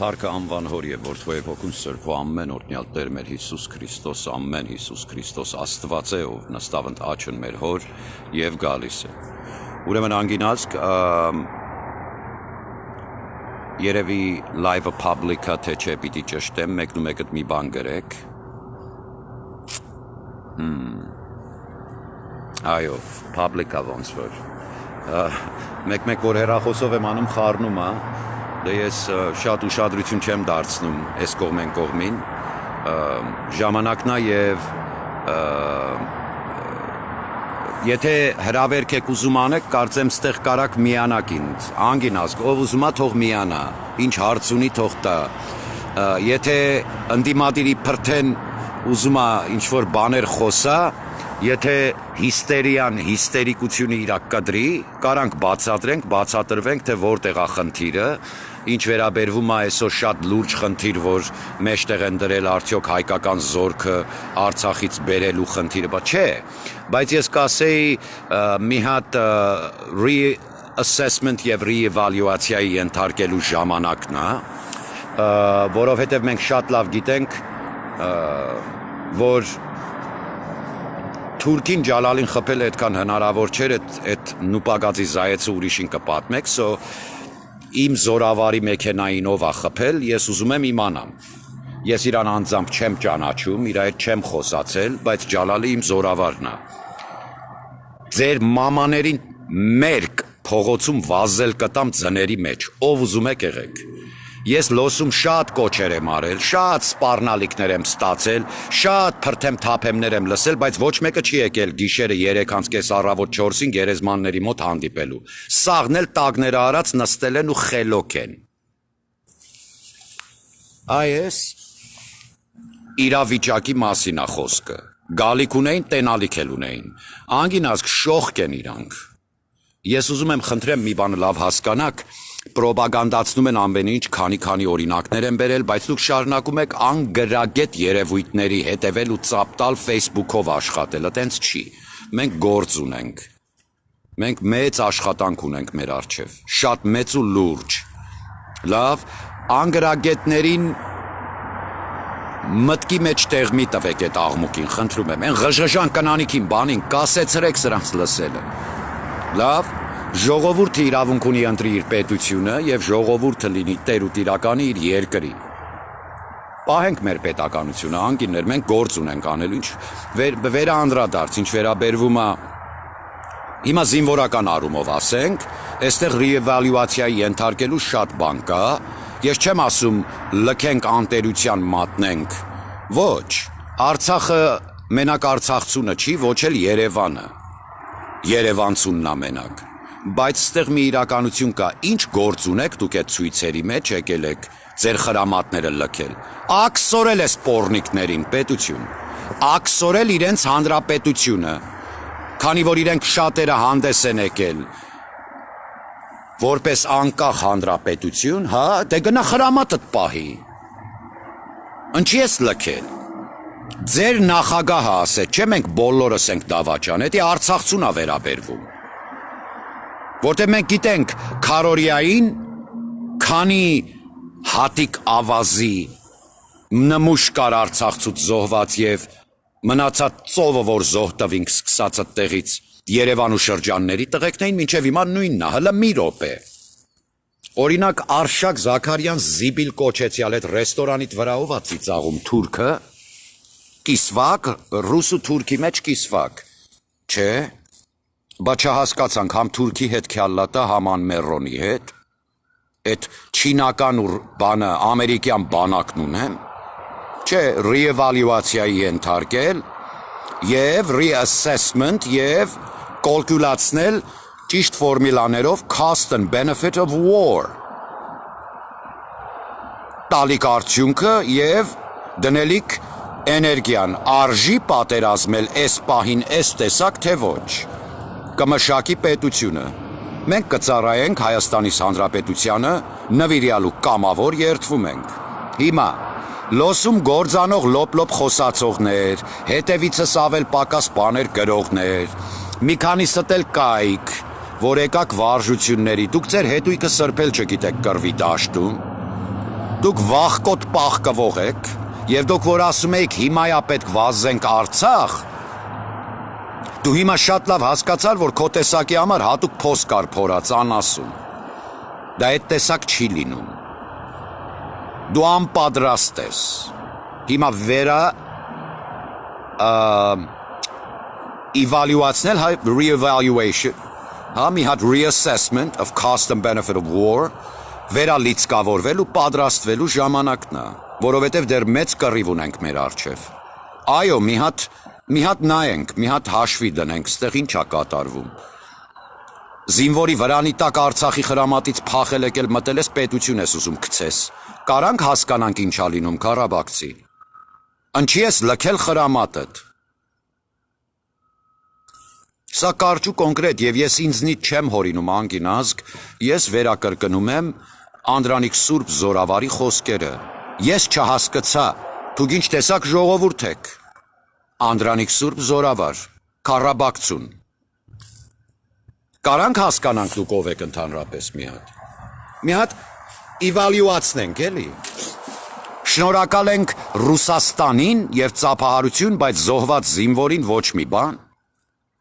Փառքը անվան հոր եւ որդու եւ հոգուն սրբու ամեն օրհնյալ Տեր մեր Հիսուս Քրիստոս ամեն Հիսուս Քրիստոս Աստված է ով նստավ ընթաչն մեր հոր եւ գալիս է ուրեմն անգինազգ երևի live-ը public-ա թե չէ պիտի ճշտեմ մեկնումեկդ մի բան գրեք այո public-ա ոնց որ մեկ որ հեռախոսով եմ անում խառնում է Դե ես շատ ուշադրություն չեմ դարձնում այս կողմեն կողմին, ժամանակն է եւ եթե հրավերք եք ուզում անեք, կարծեմ ստեղ կարաք միանաք ինձ, անգինազգ, ով ուզում է թող միանա, ինչ հարց ունի թող տա, եթե ընդդիմադիրի փրթեն ուզում է ինչ-որ բաներ խոսա, եթե հիստերիան, հիստերիկությունը իրակ կդրի, կարանք բացատրվենք, թե որտեղ է խնդիրը, ինչ վերաբերվում է այսօր շատ լուրջ խնդիր, որ մեջտեղ են դրել արդյոք հայկական զորքը Արցախից բերելու խնդիրը, չէ, բայց ես կասեի մի հատ reassessment եւ re-evaluation-ի ենթարկելու ժամանակն է, որովհետեւ մենք շատ լավ գիտենք, որ Թուրքին Ջալալին խփել այդքան հնարավոր չէր այդ նուպագածի զայեցը ուրիշին կպատմեք, իմ զորավարի մեքենային ով է խփել, ես ուզում եմ իմանամ։ Ես իրան անձամբ չեմ ճանաչում, իր հետ չեմ խոսացել, բայց Ջալալը իմ զորավարն է։ Ձեր մամաներին մերկ փողոցում վազել կտամ ձների մեջ, ով ուզում եք եղեք։ Ես լոսում շատ կոչեր եմ արել, շատ սպառնալիքներ եմ ստացել, շատ փրթեմ թափեմներ եմ լսել, բայց ոչ մեկը չի եկել գիշերը 3:30 առավոտ 4-ին գերեզմանների մոտ հանդիպելու։ Սաղն էլ տագները արած նստել են ու խելոք են։ Այս իրավիճակի մասին է խոսքը։ Գալիք ունեին, տենալիք էլ ունեին։ Անգինազգ շողք են իրանք։ Ես ուզում եմ խնդրեմ մի բան լավ հասկանաք, պրոպագանդացնում են ամեն ինչ, քանի օրինակներ են բերել, բայց դուք շարունակում եք անգրագետ երևույթների հետևել ու ծափ տալ Facebook-ով աշխատել, այտենց չի։ Մենք գործ ունենք։ Մենք մեծ աշխատանք ունենք մեր առջև, շատ մեծ ու լուրջ։ Լավ, անգրագետներին մտքի մեջ տեղ մի տվեք այդ աղմուկին, խնդրում եմ, այն ղժժան կնանիքին բանին կասեցրեք սրանց լսելը։ Լավ, ժողովուրդը իրավունք ունի ընտրի իր պետությունը եւ ժողովուրդը լինի տեր ու տիրականի իր երկրի։ Պահենք մեր պետականությունը, անգիններ, մենք գործ ունենք անելու, ինչ վերաանդրադարձ, ինչ վերաբերվում է հիմա զինվորական առումով ասենք, այստեղ re-evaluation-ի ենթարկելու շատ բան կա, ես չեմ ասում լքենք անտերության մատնենք, ոչ, Արցախը մենակ արցախցունը չի, ոչ էլ Երևանը, Երևանցունն է մենակ, բայց ստեղ մի իրականություն կա, ինչ գործ ունեք դուք այդ ցույցերի մեջ եկել եք ձեր խրամատները լքել, աքսորել ես պոռնիկներին պետություն, աքսորել իրենց հանրապետությունը, քանի որ իրենք շատերը հանդես են եկել, որպես անկախ հանրապետություն, հա, դե գնա խրամատդ պահի, ինչի ես լքել, ձեր նախագահը ասեց, չէ մենք բոլորս ենք դավաճան, դա արցախցուն է վերաբերվում, որտեղ մենք գիտենք քարորիային, քանի հատիկ ավազի նմուշ կար Արցախցուց զոհված եւ մնացած ծովը, որ զոհ տվինք սկսած այդտեղից Երևան ու շրջանների տղեկներին մինչև հիմա նույնն է, հələ մի րոպե։ Օրինակ Արշակ Զաքարյան Զիբիլ կոչեցյալ այդ ռեստորանիդ վրա ով է ծիծաղում թուրքը, կիսվակ, ռուս ու թուրքի մեջ կիսվակ, չէ, բա չհասկացանք համ թուրքի հետ քյալլատա, համ անմերոնի հետ, այդ չինական ու բանը ամերիկյան բանակն ունեն, չէ, re-evaluation-ի ենթարկել եւ reassessment եւ կալկուլացնել ճիշտ ֆորմուլաներով cost and benefit of war, տալիք արդյունքը եւ դնելիք էներգիան, արժի պատերազմել այս պահին այս տեսակ թե ոչ, կմշակի պետությունը, մենք կծառայենք Հայաստանի Հանրապետությանը, նվիրյալ ու կամավոր երդվում ենք, հիմա, լոսում գործանող լոպ-լոպ խոսացողներ, հետևիցս ավել պակաս բաներ գրողներ, մի քանիսդ էլ կայք, որ եկաք վարժությունների, դուք ձեր հետույքը սրբել չգիտեք կռվի դաշտում, դուք վախկոտ պահկվող եք, եւ դուք որ ասում եք հիմայա պետք վազենք Արցախ, դու հիմա շատ լավ հասկացար, որ քո տեսակի համար հատուկ փոս կար փորած անասուն, դա այդ տեսակ չի լինում, դու անպադրաստ ես, հիմա վերա evaluatsնել, re-evaluation, մի հատ reassessment of cost and benefit of war, վերալիցկավորվելու, պատրաստվելու ժամանակն է, որովհետև դեռ մեծ կռիվ ունենք մեր առջև։ Այո, մի հատ նայենք, մի հատ հաշվի դնենք, ստեղ ինչ է կատարվում։ Զինվորի վրանի տակ Արցախի խրամատից փախել եկել մտել ես պետություն ես ուզում գցես։ Կարանք հասկանանք ինչ ա լինում Ղարաբաղցի։ Ընչի ես լքել խրամատդ։ Սա կարճ ու կոնկրետ եւ ես ինձնից չեմ հորինում անգին ազգ, ես վերակրկնում եմ Անդրանիկ Սուրբ Զորավարի խոսքերը։ Ես չհասկացա, դուք ինչ տեսակ ժողովուրդ եք։ Անդրանիկ Սուրբ Զորավար, Ղարաբաղցուն։ Կարանք հասկանանք դուք ով եք ընդհանրապես մի հատ evaluate-նենք, էլի։ Շնորհակալ ենք Ռուսաստանին եւ ծափահարություն, բայց զոհված զինվորին ոչ մի բան։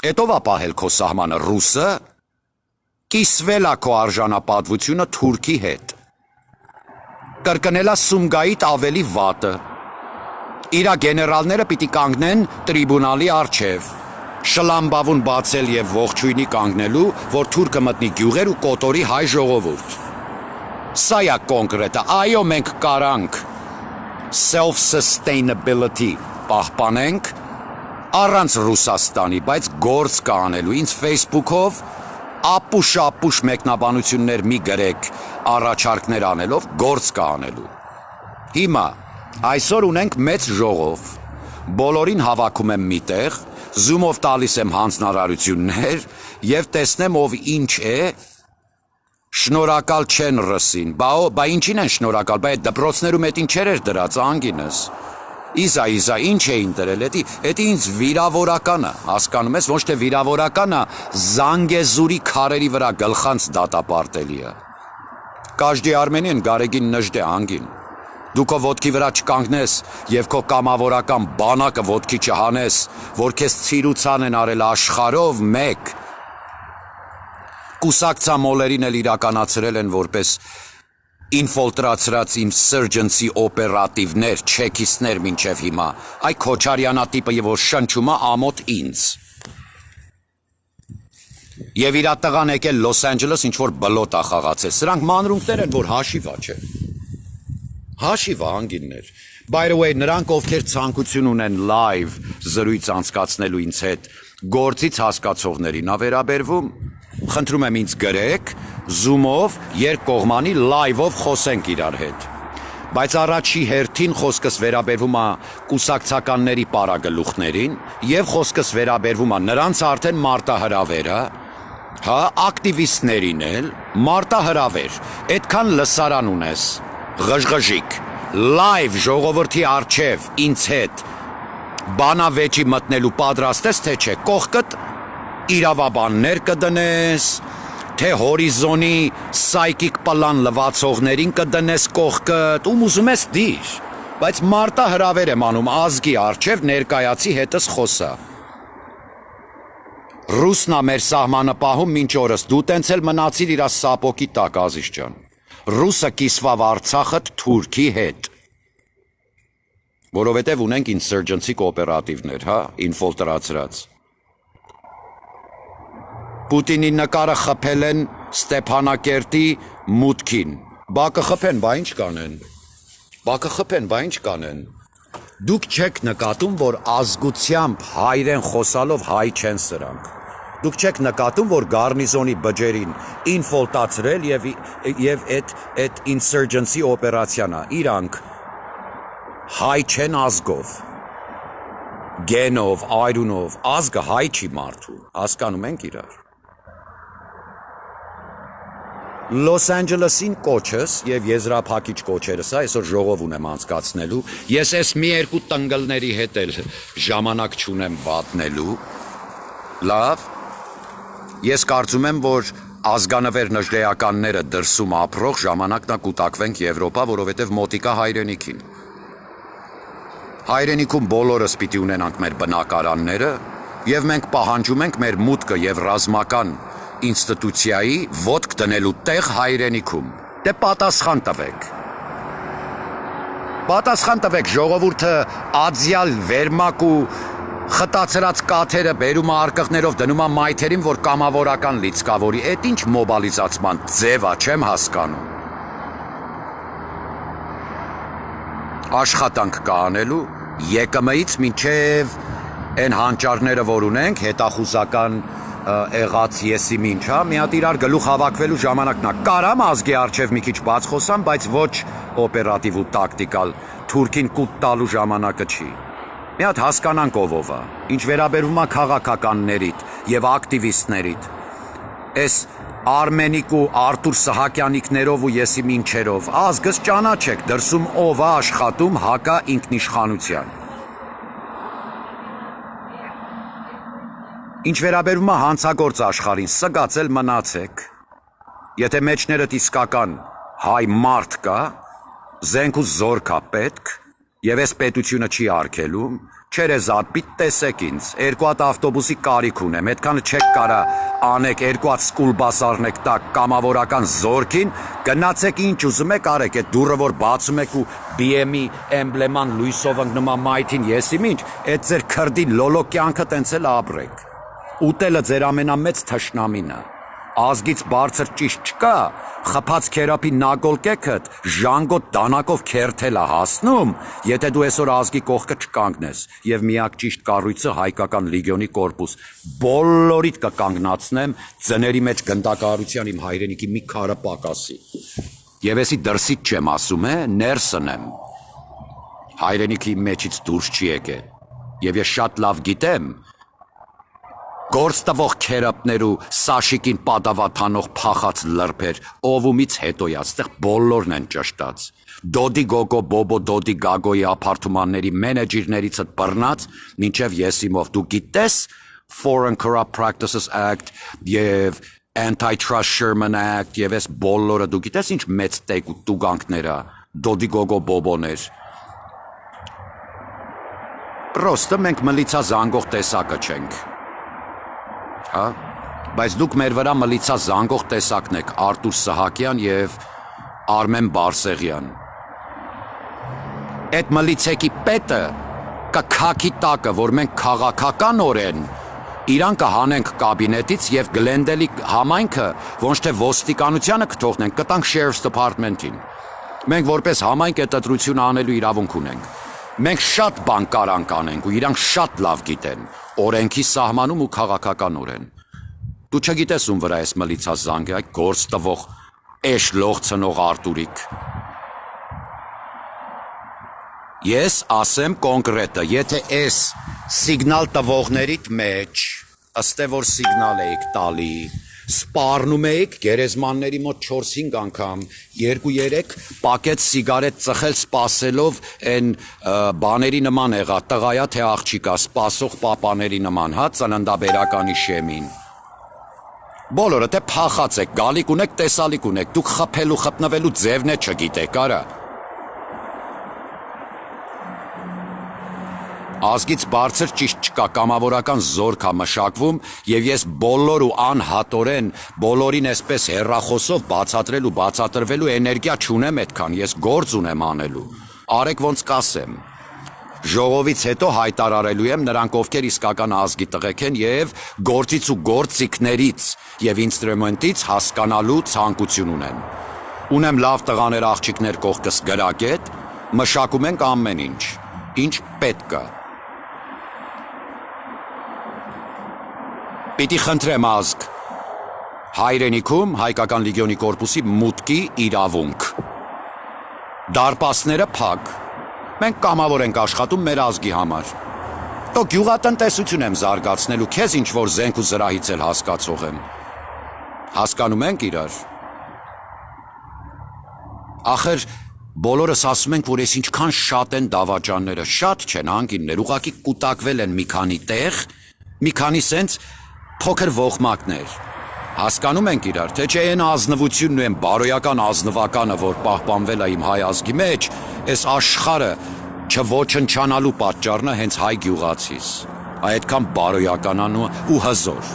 Էտով ա պահել քո սահմանը ռուսը, կիսվել ա քո արժանապատվությունը Թուրքի հետ։ Կրկնելա Սումգայիդ ավելի վատը։ Իրա գեներալները պիտի կանգնեն տրիբունալի առջև, շլամբավուն բացել եւ ողջույնի կանգնելու, որ թուրքը մտնի գյուղեր ու կոտորի հայ ժողովուրդ։ Սա է կոնկրետը, այո մենք կարանք self-sustainability պահպանենք, առանց Ռուսաստանի, բայց գործ կանելու, ինձ Facebook-ով ապուշ մեկնաբանություններ մի գրեք առաջարկներ անելով, գործ կանելու։ Հիմա, այսօր ունենք մեծ ժողով, բոլորին հավաքում եմ միտեղ, զումով տալիս եմ հանձնարարություններ և տեսնեմ ով ինչ է, շնորհակալ չեն ռսին, բա ինչին են շնորհակալ, բա այդ դպրոցներում էդ ինչեր էր դրած անգինս։ Իզա, ինչ էին դրել, էդի ինձ վիրավորականը, հասկանում ես, ոչ թե վիրավորականը, Զանգեզուրի քարերի վրա գլխանց դատապարտելի է։ Կաժդի Արմենին գարեգին նժդե անգին, դու քո ոտքի վրա չկանգնես և քո կամավորական բանակը ոտքի չհանես, որ քեզ ցիրուցան են արել աշխարհով մեկ, կուսակցա մոլերին էլ իրականացրել են որպես ինֆոլտրացրած ինսերջենսի օպերատիվներ, չեքիստներ մինչև հիմա, այ Քոչարյանա տիպը և որ շնչում է ամոթ ինձ։ Եվ իրա տղան եկել Լոս Անջելես ինչ-որ բլոտ ա խաղացել, սրանք մանրունքներ են, որ հաշիվա չէ։ Հաշիվա անգիններ։ By the way, նրանք ովքեր ցանկություն ունեն live զրույց անցկացնելու ինձ հետ, գործից հասկացողներին ա վերաբերվում, խնդրում եմ ինձ գրեք, Zoom-ով, երկկողմանի live-ով խոսենք իրար հետ։ Բայց առաջի հերթին խոսքս վերաբերվում է կուսակցականների պարագլուխներին և խոսքս վերաբերվում է նրանց արդեն մարտահրավերը, ակտիվիստներին էլ, մարտահրավեր, այդքան լսարան ունես, ղժղժիկ, live ժողովրդի առջև ինձ հետ, բանավեճի մտնելու պատրաստ ես, թե չէ, կողքդ իրավաբաններ կդնես, թե հորիզոնի սայկիկ պլան լվացողներին կդնես կողքդ, ում ուզում ես դիր, բայց մարտահրավեր եմ անում ազգի առջև ներկայացի հետս խոսա։ Ռուսնա մեր սահմանը պահում մինչ օրս, դու տենց էլ մնացիր իրա սապոկի տակ Ազիզ ջան։ Ռուսը կիսվավ Արցախդ Թուրքի հետ։ Որովհետև ունենք ինսերջենսի կոոպերատիվներ, ինֆոլտրացրած։ Պուտինի նկարը խփել են Ստեփանակերտի մուտքին։ Բա կխփեն, բա ինչ կանեն։ Դուք չեք նկատում, որ ազգությամբ հայրեն խոսալով հայ չեն սրանք։ Դուք չեք նկատում, որ գարնիզոնի բջերին ինֆոլտացրել և այդ ինսերջենսի օպերացիան է, իրանք հայ չեն ազգով, գենով, այրունով, ազգը հայ չի մարդու, հասկանում ենք իրար։ Լոս Անջելեսին կոչս և եզրափակիչ կոչերս այսօր ժողով ունեմ անցկացնելու, ես ես մի երկու տնգլների հետ էլ ժամանակ չունեմ վատնելու, լավ, Ես կարծում եմ, որ ազգանվեր նժդեականները դրսում ապրող ժամանակն կուտակվենք Եվրոպա, որովհետև մոտիկա հայրենիքին։ Հայրենիքում բոլորս պիտի ունենանք մեր բնակարանները, եւ մենք պահանջում ենք մեր մուտքը եւ ռազմական ինստիտուցիայի ոտք դնելու տեղ հայրենիքում։ Դե պատասխան տվեք։ Պատասխան տվեք, ժողովուրդը ածյալ վերմակ ու խտացրած կաթերը բերում է արկղներով դնում է մայթերին, որ կամավորական լիցկավորի, էդ ինչ մոբիլիզացման ձև է, չեմ հասկանում։ Աշխատանք կա անելու ԵԿՄ-ից մինչև այն հանճարները, որ ունենք, հետախուզական եղած եսի մինչ, մի հատ իրար գլուխ հավաքվելու ժամանակն է։ Կարամ ազգի առջև մի քիչ բաց խոսամ, բայց ոչ օպերատիվ ու տակտիկալ, թուրքին կուտ տալու ժամանակը չի։ Մի հատ հասկանանք ով է, ինչ վերաբերվում է քաղաքականներիդ եւ ակտիվիստներիդ։ Այս Արմենիկ ու Արտուր Սահակյանիկներով ու եսի մինչերով ազգս ճանաչեք, դրսում ով է աշխատում հակա ինքնիշխանության։ Ինչ վերաբերում է հանցագործ աշխարհին, սգացել մնացեք։ Եթե մեջներդ իսկական հայ մարդ կա, զենք ու զորք է պետք, եւ այս պետությունը չի արգելում, չերեզատ պիտ տեսեք ինձ, երկու հատ ավտոբուսի կարիք ունեմ, այդքանը չեք կարա անեք, երկու հատ սկուլբասարն եք տակ կամավորական զորքին, գնացեք ինչ ուզում եք արեք, այդ դուռը որ բացում եք ու BM-ի էմբլեման լույսով ընկնում է մայթին եսի ինչ, այդ ձեր քրդի լոլո կյանքը տենց էլ ապրեք։ Ուտելը ձեր ամենամեծ թշնամին է։ Ազգից բարձր ճիշտ չկա, խփած քերապի նագոլկեքդ ժանգոտ դանակով քերթել է հասնում, եթե դու այսօր ազգի կողքը չկանգնես, եւ միակ ճիշտ կառույցը հայկական լեգիոնի կորպուս, բոլորիդ կկանգնացնեմ ձների մեջ գնդակահարության իմ հայրենիքի մի քարը պակասի։ Եվ էսի դրսից չեմ ասում, ներսն եմ։ Հայրենիքի մեջից դուրս չի եկել, եւ ես շատ լավ գիտեմ, գործ տվող քերապներ ու Սաշիկին պատավաթանող փախած լրբեր, ովումից հետոյա, այստեղ բոլորն են ճշտած։ Դոդի գոգո բոբո դոդի գագոյի ապարթումանների մենեջերներից את բռնած, մինչև եսիմով դու գիտես Foreign Corrupt Practices Act եւ Antitrust Sherman Act եւ այս բոլորը դու գիտես ինչ մեծ տեկ ու տուգանքներ է, դոդի գոգո բոբոներ։ Պրոստը մենք մլիցա զանգող տեսակը չենք։ Հա, բայց դուք մեր վրա մլիցա զանգող տեսակն եք Արտուր Սահակյան եւ Արմեն Բարսեղյան։ Այդ մլիցեկի պետը կքաքի տակը, որ մենք քաղաքականորեն իրան կհանենք կաբինետից եւ Գլենդելի համայնքը ոչ թե ոստիկանությանը կթողնենք, կտանք Sheriff's Department-ին։ Մենք որպես համայնք այդ ընտրությունը անելու իրավունք ունենք։ Մենք շատ բան կարանք անենք ու իրանք շատ լավ գիտեն, օրենքի սահմանում ու քաղաքականորեն։ Դու չգիտես ում վրա ես մլիցած զանգը, այդ գործ տվող էշ լողցնող Արտուրիկ։ Ես ասեմ կոնկրետը, եթե այս սիգնալ տվողներիդ մեջ, ըստ է որ սիգնալ էիք տալի, սպառնում էիք գերեզմանների մոտ 4-5 անգամ, 2-3 պակետ սիգարետ ծխել սպասելով են բաների նման եղա, տղայա թե աղջիկա, սպասող պապաների նման, հա, ծննդաբերականի շեմին։ Բոլորը թե փախած եք, գալիք ունեք, տեսալիք ունեք, դուք խփելու խտնվելու ձևն է չգիտեք, արա։ Ազգից բարձր ճիշտ չկա, կամավորական զորք է մշակվում եւ ես բոլոր ու անհատորեն բոլորին այսպես հեռախոսով բացատրել ու բացատրվելու էներգիա չունեմ այդքան, ես գործ ունեմ անելու։ Արեք ոնց կասեմ։ Ժողովից հետո հայտարարելու եմ նրանք ովքեր իսկական ազգի տղեկ են եւ գործից ու գործիքներից եւ ինստրումենտից հասկանալու ցանկություն ունեն։ Ունեմ լավ տղաներ աղջիկներ կողքս գրագետ, մշակում ենք ամեն ինչ պետք է։ Պիտի խնդրեմ ազգ, հայրենիքում հայկական լեգիոնի կորպուսի մուտքի իրավունք, դարպասները փակ, մենք կամավոր ենք աշխատում մեր ազգի համար, տո գյուղատնտեսություն եմ զարգացնելու, քեզ ինչ-որ զենք ու զրահից էլ հասկացող եմ, հասկանում ենք իրար, ախր բոլորս ասում ենք, որ ես ինչքան շատ են դավաճանները, շատ չեն անգիններ, ուղղակի կուտակվել են մի քանի տեղ, մի քանի սենց Փոքր ողմակներ։ Հասկանում ենք իրար, թե չէ այն ազնվությունն ու այն բարոյական ազնվականը, որ պահպանվել է իմ հայ ազգի մեջ, այս աշխարհը չոչնչանալու պատճառն է հենց հայ գյուղացիս։ Այդքան բարոյականան ու հզոր։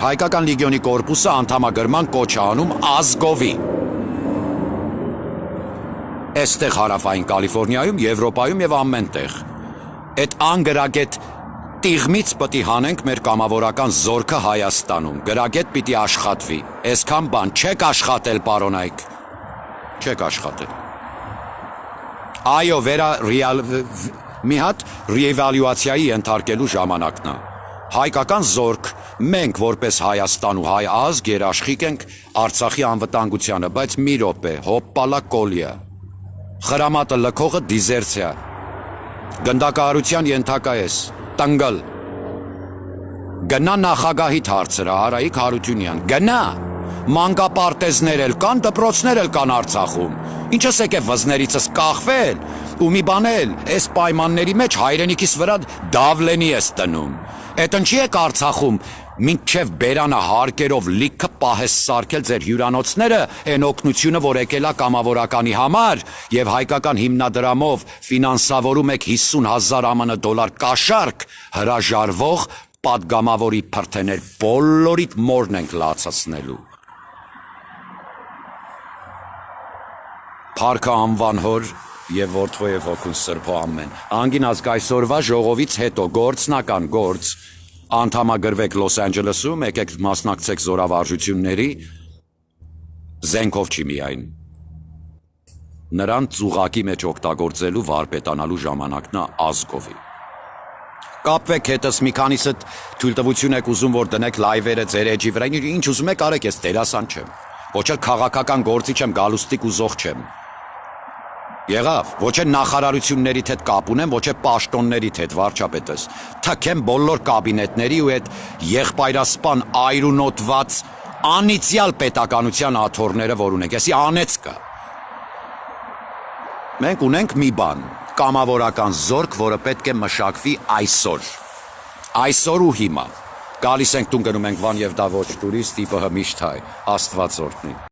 Հայկական լեգիոնի կորպուսը անդամագրման կոչ է անում ազգովի։ Այստեղ հարավային Կալիֆոռնիայում, Եվրոպայում եւ ամենտեղ։ Այդ անգրագետ տիղմից պիտի հանենք մեր կամավորական զորքը Հայաստանում, գրագետ պիտի աշխատվի, այսքան բան չեք աշխատել, պարոնայք, չեք աշխատել։ Այո, մի հատ ռիեվալյուացիայի ենթարկելու ժամանակն է։ Հայկական զորք, մենք որպես Հայաստան ու հայ ազգ երաշխիք ենք Արցախի անվտանգությանը, բայց մի րոպե, հոպպալա կոլյա, խրամատը լքողը դիզերցիա, գնդակահարության ենթակա ես, տնգլ, գնա նախագահիդ հարցրա, Արայիկ Հարությունյան, գնա, մանկապարտեզներ էլ կան, դպրոցներ էլ կան Արցախում, ինչս եք է վզներիցս կախվել, ու մի բանել, այս պայմանների մեջ հայրենիքիս վրա դավլենի ես տնում, էդ ընչի եք Արցախում, մինչև բերանը հարկերով լիքը պահես սարքել ձեր հյուրանոցները, այն օգնությունը, որ եկել է կամավորականի համար, եւ հայկական հիմնադրամով ֆինանսավորում եք 50,000 $ԱՄՆ կաշառք հրաժարվող պատգամավորի փրթեներ բոլորիդ մորն ենք լացացնելու։ Փառքը անվան հոր եւ որդվո եւ հոգուն սրբո ամեն։ Անգին ազգայսօրվա ժողովից հետո գործնական գործ անդամագրվեք Լոս Անջելեսում, եկեք մասնակցեք զորավարժությունների, զենքով չի միայն։ Նրան ծուղակի մեջ օգտագործելու վարպետանալու ժամանակն է ազգովի։ Կապվեք հետս մի քանիսդ թույլտվություն եք ուզում, որ դնեք լայվերը ձեր էջի վրա, ինչ ուզում եք արեք, ես դերասան չեմ, ոչ էլ քաղաքական գործիչ եմ, գալուստիկ ու զող չեմ։ Եղավ, ոչ է նախարարություններիդ հետ կապ ունեմ, ոչ է պաշտոններիդ հետ, վարչապետս, թքեմ բոլոր կաբինետների ու այդ եղբայրասպան այրունոտված անիցիալ պետականության աթոռները, որ ունենք, եսի անեցկա։ Մենք ունենք մի բան, կամավորական զորք, որը պետք է մշակվի այսօր ու հիմա։ Գալիս ենք տուն գնում ենք Վան եւ դա ոչ տուրիստ, տիպը միշտ հայ, Աստված օրհնի։